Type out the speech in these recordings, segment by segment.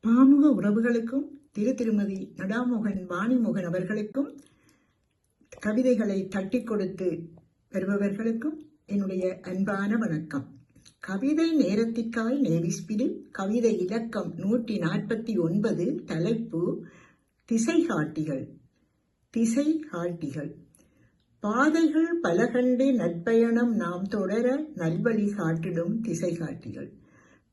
பாமுக உறவுகளுக்கும் திருமதி நடாமோகன் வாணிமோகன் அவர்களுக்கும் கவிதைகளை தட்டி கொடுத்து வருபவர்களுக்கும் என்னுடைய அன்பான வணக்கம். கவிதை நேரத்திற்காய் நேவிஸ்பிடு கவிதை இலக்கம் 149. தலைப்பு திசைகாட்டிகள். திசைகாட்டிகள். பாதைகள் பலகண்டு நற்பயணம் நாம் தொடர நல்வழி காட்டிடும் திசைகாட்டிகள்.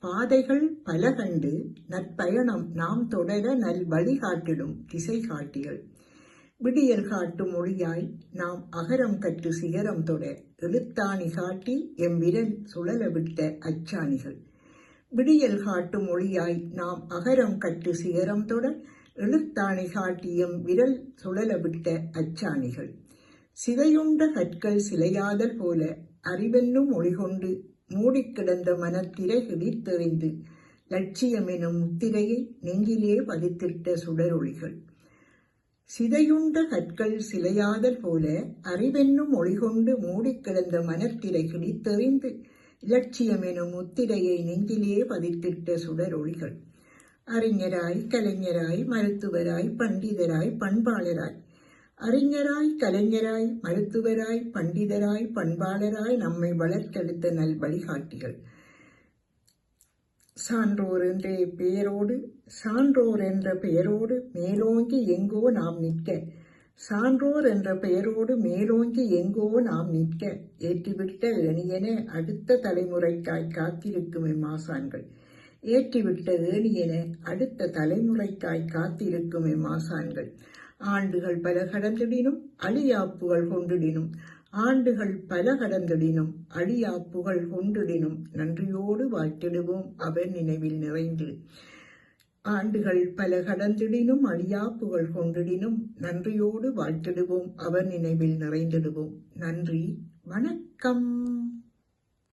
பாதைகள் பலகண்டு நற்பயணம் நாம் தொடர நல்வழி காட்டிடும் திசைகாட்டிகள். விடியல் காட்டும் மொழியாய் நாம் அகரம் கற்று சிகரம் தொட எழுத்தாணி காட்டி எம் விரல் சுழல விட்ட அச்சாணிகள். விடியல் காட்டும் மொழியாய் நாம் அகரம் கற்று சிகரம் தொட எழுத்தாணி காட்டி எம் விரல் சுழல விட்ட அச்சாணிகள். சிதையுண்ட கற்கள் சிலையாதல் போல அறிவென்னும் மொழிகொண்டு மூடிக்கிடந்த மனத்திரை கிழித்தெறிந்து லட்சியமெனும் முத்திரையை நெஞ்சிலே பதித்திட்ட சுடரொளிகள். சிதையுண்ட கற்கள் சிலையாதல் போல அறிவென்னும் மொழிகொண்டு மூடிக்கிடந்த மனத்திரை கிழித்தெறிந்து இலட்சியமெனும் முத்திரையை நெஞ்சிலே பதித்திட்ட சுடரொளிகள். அறிஞராய் கலைஞராய் மருத்துவராய் பண்டிதராய் பண்பாளராய், அறிஞராய் கலைஞராய் மருத்துவராய் பண்டிதராய் பண்பாளராய் நம்மை வளர்த்தெடுத்த நல் வழிகாட்டிகள். சான்றோர் என்ற பெயரோடு சான்றோர் என்ற பெயரோடு மேலோங்கி எங்கோ நாம் நிற்க, சான்றோர் என்ற பெயரோடு மேலோங்கி எங்கோ நாம் நிற்க ஏற்றிவிட்ட ஏணியென அடுத்த தலைமுறைக்காய் காத்திருக்கும் எம்மாசான்கள். ஏற்றிவிட்ட ஏணியென அடுத்த தலைமுறைக்காய் காத்திருக்கும் எம்மாசான்கள். ஆண்டுகள் பல கடந்திடினும் அழியாப்புகள் கொண்டிடினும், ஆண்டுகள் பல கடந்திடினும் அழியாப்புகள் கொண்டிடினும் நன்றியோடு வாழ்த்திடுவோம் அவர் நினைவில் நிறைந்து. ஆண்டுகள் பல கடந்திடினும் அழியாப்புகள் கொண்டிடினும் நன்றியோடு வாழ்த்திடுவோம் அவர் நினைவில் நிறைந்திடுவோம். நன்றி, வணக்கம்.